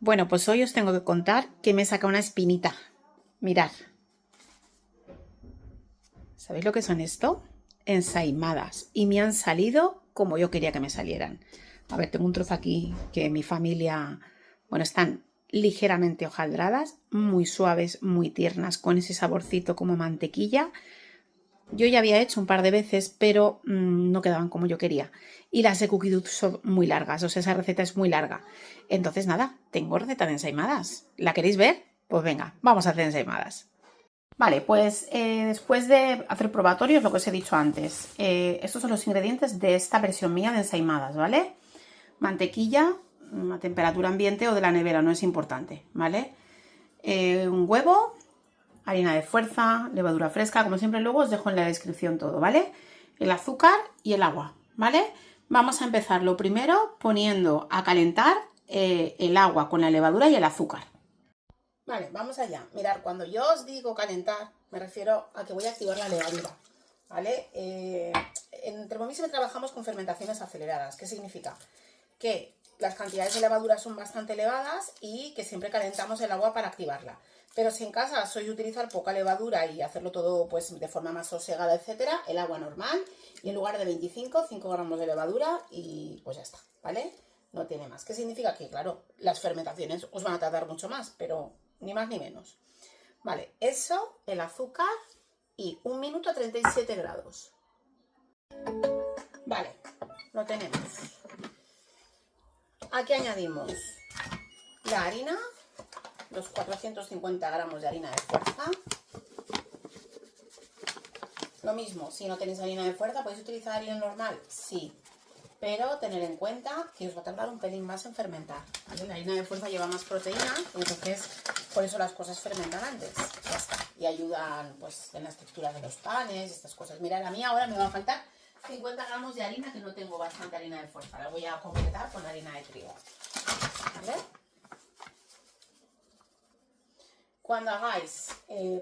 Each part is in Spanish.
Bueno, pues hoy os tengo que contar que me he sacado una espinita. Mirad. ¿Sabéis lo que son esto? Ensaimadas. Y me han salido como yo quería que me salieran. A ver, tengo un trozo aquí que mi familia... Bueno, están ligeramente hojaldradas, muy suaves, muy tiernas, con ese saborcito como mantequilla. Yo ya había hecho un par de veces, pero no quedaban como yo quería. Y las de Cookie Dough son muy largas, o sea, esa receta es muy larga. Entonces, nada, tengo receta de ensaimadas. ¿La queréis ver? Pues venga, vamos a hacer ensaimadas. Vale, pues después de hacer probatorios, lo que os he dicho antes, estos son los ingredientes de esta versión mía de ensaimadas, ¿vale? Mantequilla a temperatura ambiente o de la nevera, no es importante, ¿vale? Un huevo, harina de fuerza, levadura fresca, como siempre luego os dejo en la descripción todo, ¿vale? El azúcar y el agua, ¿vale? Vamos a empezar lo primero poniendo a calentar el agua con la levadura y el azúcar. Vale, vamos allá. Mirad, cuando yo os digo calentar, me refiero a que voy a activar la levadura, ¿vale? En Thermomix trabajamos con fermentaciones aceleradas. ¿Qué significa? Que las cantidades de levadura son bastante elevadas y que siempre calentamos el agua para activarla. Pero si en casa sois utilizar poca levadura y hacerlo todo pues de forma más sosegada, etcétera, el agua normal y en lugar de 25, 5 gramos de levadura y pues ya está, ¿vale? No tiene más. ¿Qué significa? Que claro, las fermentaciones os van a tardar mucho más, pero ni más ni menos. Vale, eso, el azúcar y 1 minuto a 37 grados. Vale, lo tenemos. Aquí añadimos la harina, los 450 gramos de harina de fuerza. Lo mismo, si no tenéis harina de fuerza, ¿podéis utilizar harina normal? Sí, pero tener en cuenta que os va a tardar un pelín más en fermentar, ¿vale? La harina de fuerza lleva más proteína, entonces por eso las cosas fermentan antes. Ya está. Y ayudan pues en las texturas de los panes, estas cosas. Mira, la mía ahora me va a faltar 50 gramos de harina, que no tengo bastante harina de fuerza. La voy a completar con harina de trigo, ¿vale? Cuando hagáis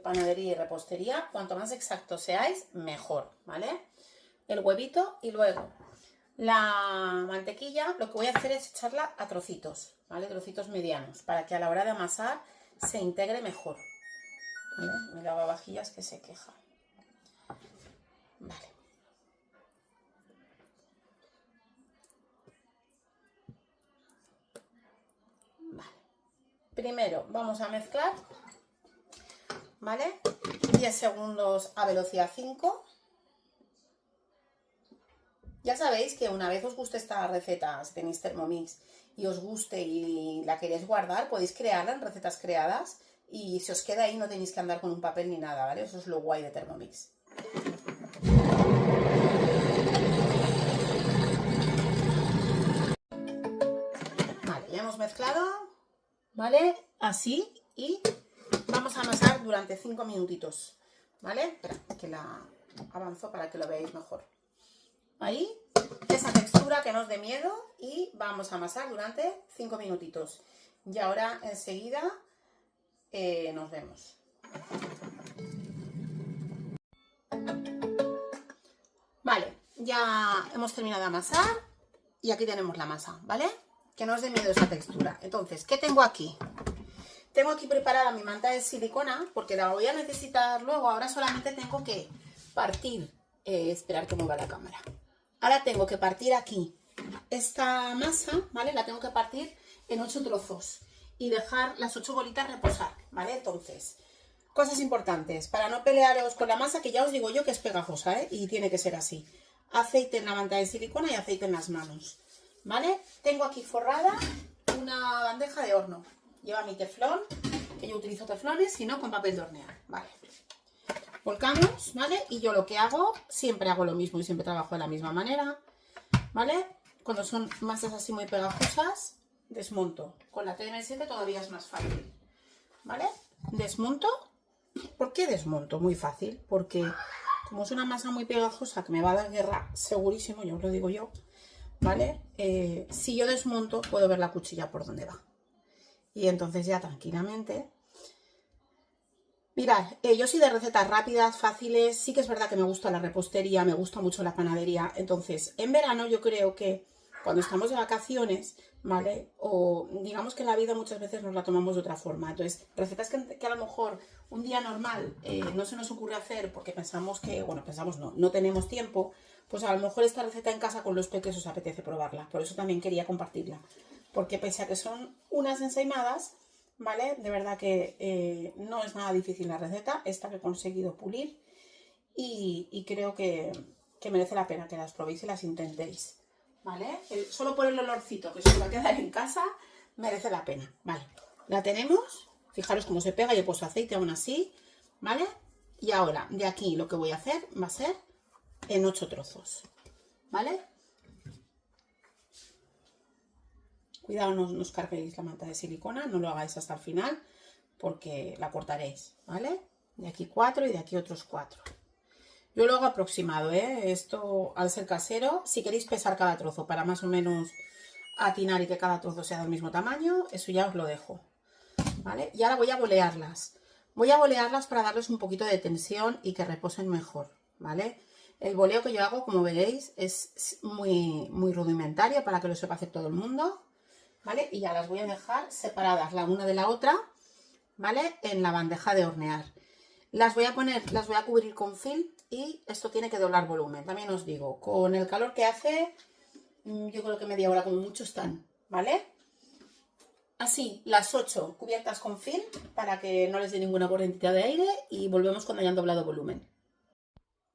panadería y repostería, cuanto más exactos seáis, mejor, ¿vale? El huevito y luego la mantequilla, lo que voy a hacer es echarla a trocitos, ¿vale? Trocitos medianos, para que a la hora de amasar se integre mejor, ¿vale? Mi lavavajillas que se queja. Vale. Vale. Primero vamos a mezclar, ¿vale? 10 segundos a velocidad 5. Ya sabéis que una vez os guste esta receta, si tenéis Thermomix y os guste y la queréis guardar, podéis crearla en recetas creadas y si os queda ahí no tenéis que andar con un papel ni nada, ¿vale? Eso es lo guay de Thermomix. Vale, ya hemos mezclado, ¿vale? Así, y vamos a amasar durante 5 minutitos, ¿vale? Espera, que la avanzo para que lo veáis mejor. Ahí, esa textura que no os dé miedo y vamos a amasar durante 5 minutitos. Y ahora enseguida nos vemos. Vale, ya hemos terminado de amasar y aquí tenemos la masa, ¿vale? Que no os dé miedo esa textura. Entonces, ¿qué tengo aquí? Tengo aquí preparada mi manta de silicona porque la voy a necesitar luego. Ahora solamente tengo que partir, esperar que mueva la cámara. Ahora tengo que partir aquí esta masa, ¿vale? La tengo que partir en 8 trozos y dejar las 8 bolitas reposar, ¿vale? Entonces, cosas importantes, para no pelearos con la masa, que ya os digo yo que es pegajosa, ¿eh? Y tiene que ser así. Aceite en la manta de silicona y aceite en las manos, ¿vale? Tengo aquí forrada una bandeja de horno. Lleva mi teflón, que yo utilizo teflones, si no con papel de hornear, ¿vale? Volcamos, ¿vale? Y yo lo que hago, siempre hago lo mismo y siempre trabajo de la misma manera, ¿vale? Cuando son masas así muy pegajosas, desmonto. Con la TM7 todavía es más fácil, ¿vale? Desmonto. ¿Por qué desmonto? Muy fácil, porque como es una masa muy pegajosa que me va a dar guerra segurísimo, yo os lo digo yo, ¿vale? Si yo desmonto, puedo ver la cuchilla por dónde va. Y entonces ya tranquilamente... Mirad, yo soy de recetas rápidas, fáciles. Sí que es verdad que me gusta la repostería, me gusta mucho la panadería. Entonces, en verano yo creo que cuando estamos de vacaciones, ¿vale? O digamos que la vida muchas veces nos la tomamos de otra forma. Entonces, recetas que a lo mejor un día normal no se nos ocurre hacer porque pensamos que, bueno, pensamos no tenemos tiempo, pues a lo mejor esta receta en casa con los peques os apetece probarla. Por eso también quería compartirla. Porque pese a que son unas ensaimadas, ¿vale? De verdad que no es nada difícil la receta, esta que he conseguido pulir y creo que merece la pena que las probéis y las intentéis. ¿Vale? Solo por el olorcito que se os va a quedar en casa merece la pena. Vale, la tenemos. Fijaros cómo se pega y he puesto aceite aún así. ¿Vale? Y ahora, de aquí lo que voy a hacer va a ser en 8 trozos. ¿Vale? Cuidado, no os carguéis la manta de silicona, no lo hagáis hasta el final porque la cortaréis. ¿Vale? De aquí 4 y de aquí otros 4. Yo lo hago aproximado, ¿eh? Esto al ser casero, si queréis pesar cada trozo para más o menos atinar y que cada trozo sea del mismo tamaño, eso ya os lo dejo, ¿vale? Y ahora voy a bolearlas. Voy a bolearlas para darles un poquito de tensión y que reposen mejor, ¿vale? El boleo que yo hago, como veréis, es muy rudimentario para que lo sepa hacer todo el mundo, ¿vale? Y ya las voy a dejar separadas la una de la otra, ¿vale? En la bandeja de hornear. Las voy a cubrir con film y esto tiene que doblar volumen. También os digo, con el calor que hace, yo creo que media hora como mucho están, ¿vale? Así, las 8 cubiertas con film para que no les dé ninguna corriente de aire y volvemos cuando hayan doblado volumen.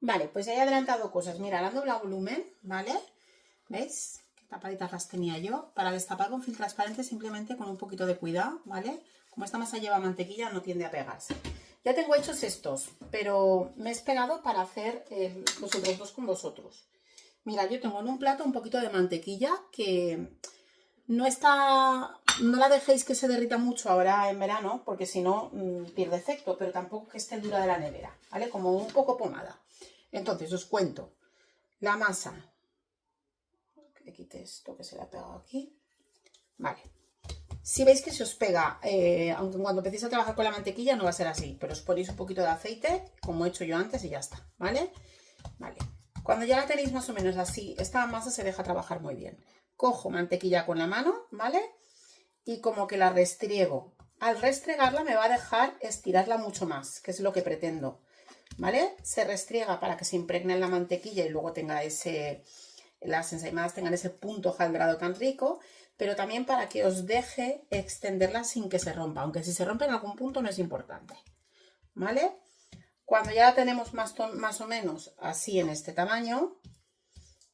Vale, pues ya he adelantado cosas. Mira, han doblado volumen, ¿vale? ¿Veis? Qué tapaditas las tenía yo. Para destapar con film transparente simplemente con un poquito de cuidado, ¿vale? Como esta masa lleva mantequilla no tiende a pegarse. Ya tengo hechos estos, pero me he esperado para hacer los otros dos con vosotros. Mira, yo tengo en un plato un poquito de mantequilla que no la dejéis que se derrita mucho ahora en verano, porque si no pierde efecto, pero tampoco que esté dura de la nevera, ¿vale? Como un poco pomada. Entonces, os cuento. La masa. Que le quite esto que se le ha pegado aquí. Vale. Si veis que se os pega, aunque cuando empecéis a trabajar con la mantequilla no va a ser así, pero os ponéis un poquito de aceite, como he hecho yo antes y ya está, ¿vale? Vale. Cuando ya la tenéis más o menos así, esta masa se deja trabajar muy bien. Cojo mantequilla con la mano, ¿vale? Y como que la restriego. Al restregarla me va a dejar estirarla mucho más, que es lo que pretendo, ¿vale? Se restriega para que se impregne en la mantequilla y luego tenga las ensaimadas tengan ese punto hojaldrado tan rico, pero también para que os deje extenderla sin que se rompa, aunque si se rompe en algún punto no es importante, ¿vale? Cuando ya la tenemos más o menos así en este tamaño,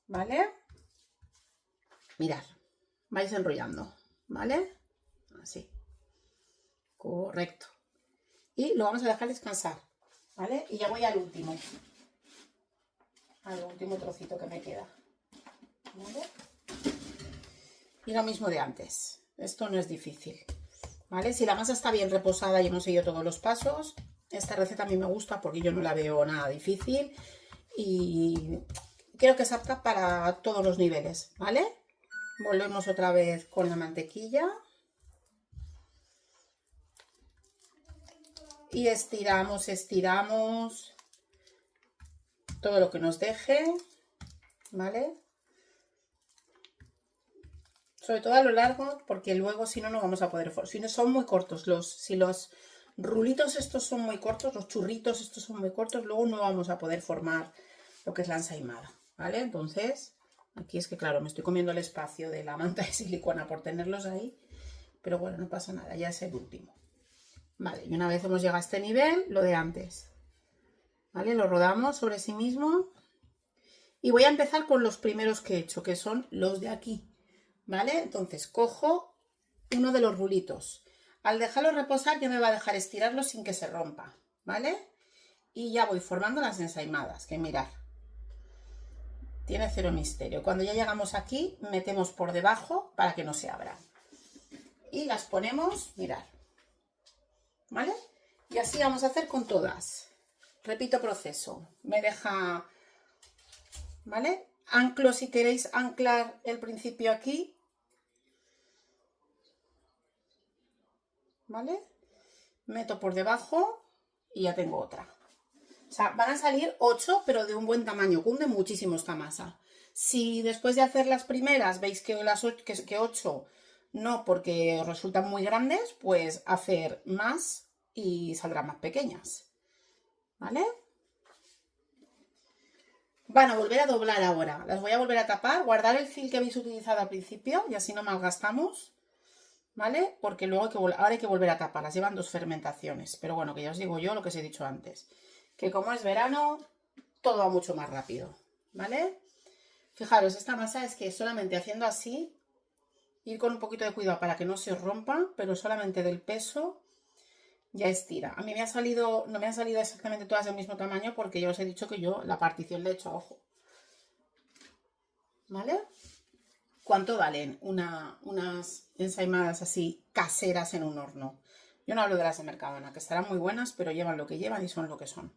¿vale? Mirad, vais enrollando, ¿vale? Así, correcto. Y lo vamos a dejar descansar, ¿vale? Y ya voy al último trocito que me queda, ¿vale? Y lo mismo de antes, esto no es difícil, ¿vale? Si la masa está bien reposada y hemos seguido todos los pasos, esta receta a mí me gusta porque yo no la veo nada difícil y creo que es apta para todos los niveles, ¿vale? Volvemos otra vez con la mantequilla y estiramos todo lo que nos deje, ¿vale? Sobre todo a lo largo, porque luego si no, no vamos a poder... Si no, son muy cortos. Si los rulitos estos son muy cortos, los churritos estos son muy cortos, luego no vamos a poder formar lo que es la ensaimada, ¿vale? Entonces, aquí es que claro, me estoy comiendo el espacio de la manta de silicona por tenerlos ahí, pero bueno, no pasa nada, ya es el último. Vale, y una vez hemos llegado a este nivel, lo de antes, ¿vale? Lo rodamos sobre sí mismo y voy a empezar con los primeros que he hecho, que son los de aquí. ¿Vale? Entonces cojo uno de los rulitos. Al dejarlo reposar ya me va a dejar estirarlo sin que se rompa, ¿vale? Y ya voy formando las ensaimadas, que mirad, tiene cero misterio. Cuando ya llegamos aquí, metemos por debajo para que no se abran. Y las ponemos, mirad, ¿vale? Y así vamos a hacer con todas. Repito proceso. Me deja, ¿vale? Anclo si queréis anclar el principio aquí, ¿vale? Meto por debajo y ya tengo otra. O sea, van a salir 8, pero de un buen tamaño, cunde muchísimo esta masa. Si después de hacer las primeras veis que, que 8 no, porque os resultan muy grandes, pues hacer más y saldrán más pequeñas. ¿Vale? Van a volver a doblar ahora. Las voy a volver a tapar, guardar el fil que habéis utilizado al principio y así no malgastamos. ¿Vale? Porque luego ahora hay que volver a taparlas. Llevan 2 fermentaciones. Pero bueno, que ya os digo yo lo que os he dicho antes. Que como es verano, todo va mucho más rápido. ¿Vale? Fijaros, esta masa es que solamente haciendo así, ir con un poquito de cuidado para que no se os rompa, pero solamente del peso ya estira. A mí me ha salido, no me han salido exactamente todas del mismo tamaño porque ya os he dicho que yo la partición le he hecho a ojo. ¿Vale? ¿Cuánto valen unas ensaimadas así caseras en un horno? Yo no hablo de las de Mercadona, que estarán muy buenas, pero llevan lo que llevan y son lo que son.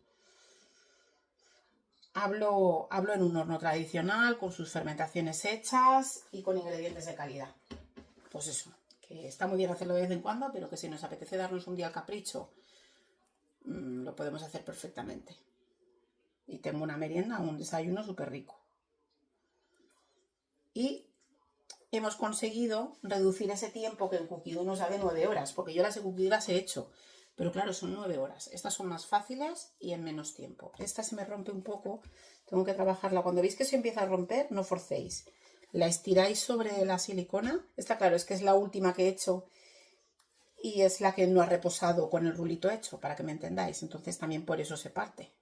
Hablo en un horno tradicional, con sus fermentaciones hechas y con ingredientes de calidad. Pues eso, que está muy bien hacerlo de vez en cuando, pero que si nos apetece darnos un día al capricho, lo podemos hacer perfectamente. Y tengo una merienda, un desayuno súper rico. Y hemos conseguido reducir ese tiempo que en Cookie Dough nos da de 9 horas, porque yo las de Cookie Dough las he hecho, pero claro, son 9 horas. Estas son más fáciles y en menos tiempo. Esta se me rompe un poco, tengo que trabajarla. Cuando veis que se empieza a romper, no forcéis. La estiráis sobre la silicona. Esta, claro, es que es la última que he hecho y es la que no ha reposado con el rulito hecho, para que me entendáis. Entonces también por eso se parte.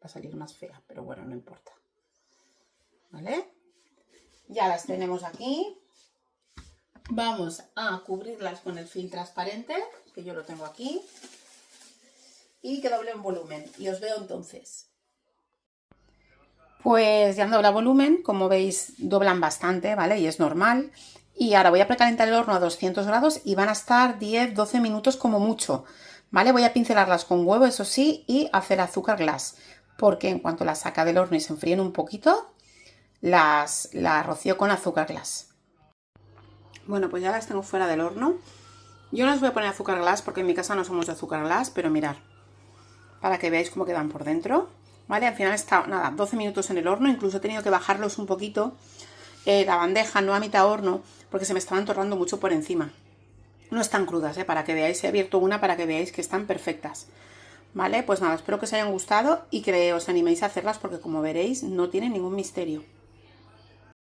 Va a salir más fea, pero bueno, no importa. ¿Vale? Ya las tenemos aquí. Vamos a cubrirlas con el film transparente, que yo lo tengo aquí. Y que doble en volumen. Y os veo entonces. Pues ya han doblado volumen, como veis doblan bastante, ¿vale? Y es normal. Y ahora voy a precalentar el horno a 200 grados y van a estar 10-12 minutos como mucho, ¿vale? Voy a pincelarlas con huevo, eso sí, y hacer azúcar glass, porque en cuanto las saca del horno y se enfríen un poquito, las rocío con azúcar glass. Bueno, pues ya las tengo fuera del horno. Yo no os voy a poner azúcar glass porque en mi casa no somos de azúcar glass, pero mirad, para que veáis cómo quedan por dentro. ¿Vale? Al final está, nada, 12 minutos en el horno, incluso he tenido que bajarlos un poquito, la bandeja, no a mitad horno, porque se me estaban torrando mucho por encima. No están crudas, para que veáis, he abierto una para que veáis que están perfectas. ¿Vale? Pues nada, espero que os hayan gustado y que os animéis a hacerlas porque como veréis no tienen ningún misterio.